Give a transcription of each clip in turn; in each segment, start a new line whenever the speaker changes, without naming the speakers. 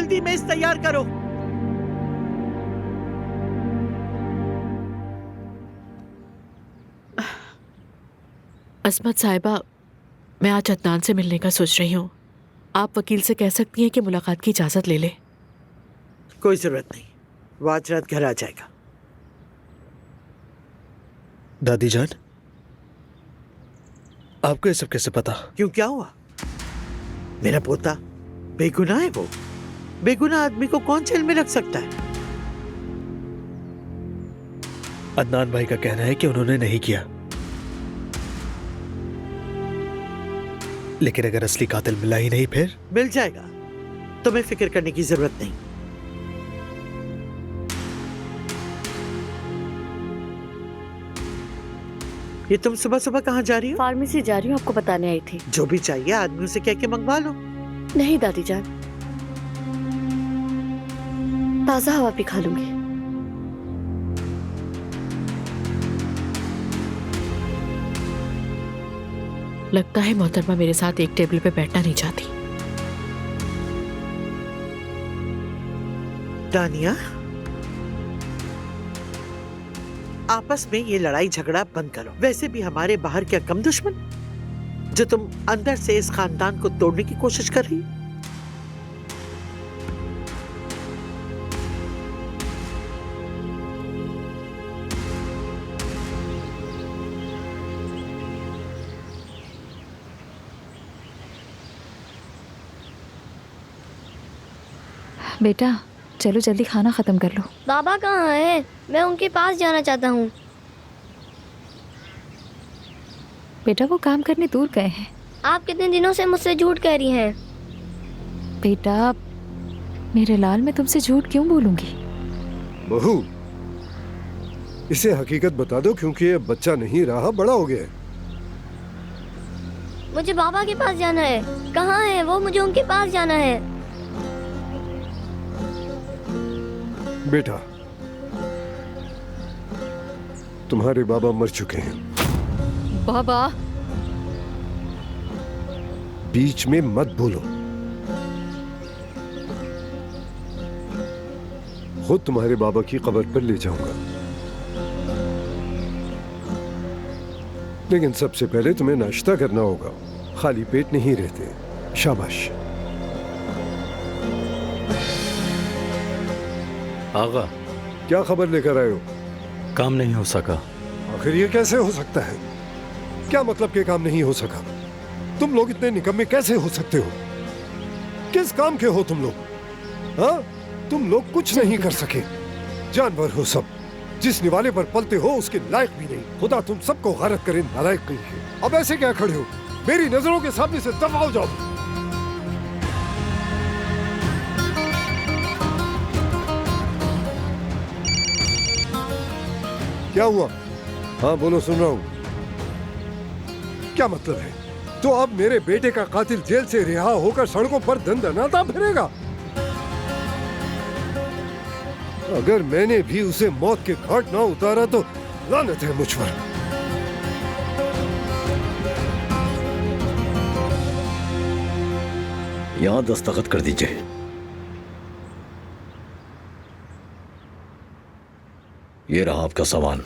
जल्दी मेज तैयार करो।
अस्मत साहिबा, मैं आज अदनान से मिलने का सोच रही हूँ। आप वकील से कह सकती हैं कि मुलाकात की इजाजत ले ले।
कोई जरूरत नहीं, वो आज रात घर आ जाएगा।
दादी जान, आपको ये सब कैसे पता?
क्यों, क्या हुआ? मेरा पोता बेगुनाह है। वो बेगुनाह आदमी को कौन जेल में रख सकता है?
अदनान भाई का कहना है कि उन्होंने नहीं किया, लेकिन अगर असली कातिल मिला ही नहीं फिर?
मिल जाएगा, तुम्हें फिक्र करने की जरूरत नहीं। ये तुम सुबह सुबह कहाँ जा रही हो?
फार्मेसी जा रही हूँ, आपको बताने आई थी।
जो भी चाहिए आदमियों से कह के मंगवा लो।
नहीं दादी जान, ताजा हवा भी खा लूंगी।
लगता है मोहतरमा मेरे साथ एक टेबल पे बैठना नहीं चाहती।
दानिया, आपस में ये लड़ाई झगड़ा बंद करो। वैसे भी हमारे बाहर क्या कम दुश्मन जो तुम अंदर से इस खानदान को तोड़ने की कोशिश कर रही हो।
बेटा चलो जल्दी खाना खत्म कर लो।
बाबा कहाँ है? मैं उनके पास जाना चाहता हूँ।
बेटा वो काम करने दूर गए हैं।
आप कितने दिनों से मुझसे झूठ कह रही हैं?
बेटा मेरे लाल, मैं तुमसे झूठ क्यों बोलूंगी?
बहू, इसे हकीकत बता दो क्योंकि ये बच्चा नहीं रहा, बड़ा हो गया है।
मुझे बाबा के पास जाना है। कहाँ है वो? मुझे उनके पास जाना है।
बेटा, तुम्हारे बाबा मर चुके हैं।
बाबा
बीच में मत बोलो। खुद तुम्हारे बाबा की कब्र पर ले जाऊंगा, लेकिन सबसे पहले तुम्हें नाश्ता करना होगा। खाली पेट नहीं रहते। शाबाश।
आगा,
क्या खबर लेकर आए हो?
काम नहीं हो सका।
आखिर ये कैसे हो सकता है? क्या मतलब के काम नहीं हो सका? तुम लोग इतने निकम्मे कैसे हो सकते हो? किस काम के हो तुम लोग? हाँ, तुम लोग कुछ नहीं कर सके। जानवर हो सब। जिस निवाले पर पलते हो उसके लायक भी नहीं। खुदा तुम सबको गारत करे, नालायक कहीं के। अब ऐसे क्या खड़े हो? मेरी नजरों के सामने से दफा हो जाओ। क्या हुआ? हाँ बोलो, सुन रहा हूं। क्या मतलब है? तो अब मेरे बेटे का कातिल जेल से रिहा होकर सड़कों पर दंदनाता फिरेगा? अगर मैंने भी उसे मौत के घाट ना उतारा तो लानत है मुझ पर।
यहां दस्तखत कर दीजिए। ये रहा आपका सामान।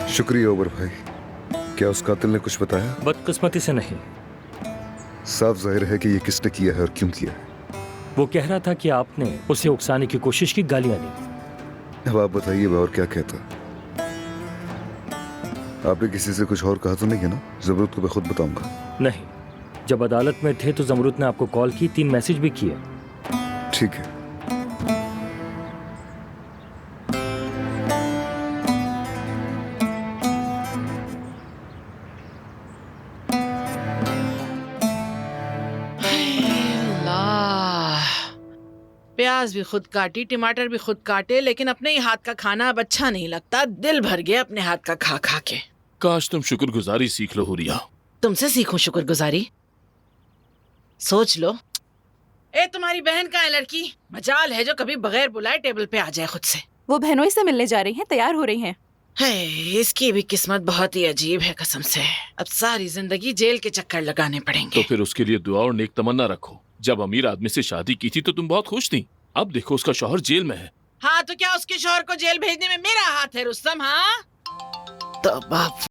शुक्रिया ओबर भाई। क्या उस कातिल ने कुछ बताया?
बदकिस्मती से नहीं।
साफ जाहिर है कि ये किसने किया है और क्यों किया है।
वो कह रहा था कि आपने उसे उकसाने की कोशिश की, गालियां दी।
अब आप बताइए मैं और क्या कहता। आपने किसी से कुछ और कहा तो नहीं है ना? जरूरत को मैं खुद बताऊंगा।
नहीं, जब अदालत में थे तो जमरूद ने आपको कॉल की, 3 मैसेज भी किए।
ठीक है।
प्याज भी खुद काटी, टमाटर भी खुद काटे, लेकिन अपने ही हाथ का खाना अब अच्छा नहीं लगता। दिल भर गया अपने हाथ का खा खा के।
काश तुम शुक्रगुजारी सीख लो हुरिया।
तुमसे सीखूं शुक्रगुजारी? सोच लो। ए तुम्हारी बहन का है लड़की, मजाल है जो कभी बगैर बुलाए टेबल पे आ जाए खुद से।
वो बहनोई से मिलने जा रही हैं, तैयार हो रही हैं।
है, इसकी भी किस्मत बहुत ही अजीब है कसम से। अब सारी जिंदगी जेल के चक्कर लगाने पड़ेंगे।
तो फिर उसके लिए दुआ और नेक तमन्ना रखो। जब अमीर आदमी से शादी की थी तो तुम बहुत खुश थी। अब देखो उसका शौहर जेल में है।
हाँ तो क्या उसके शौहर को जेल भेजने में मेरा हाथ है रुस्तम? हाँ तो बाप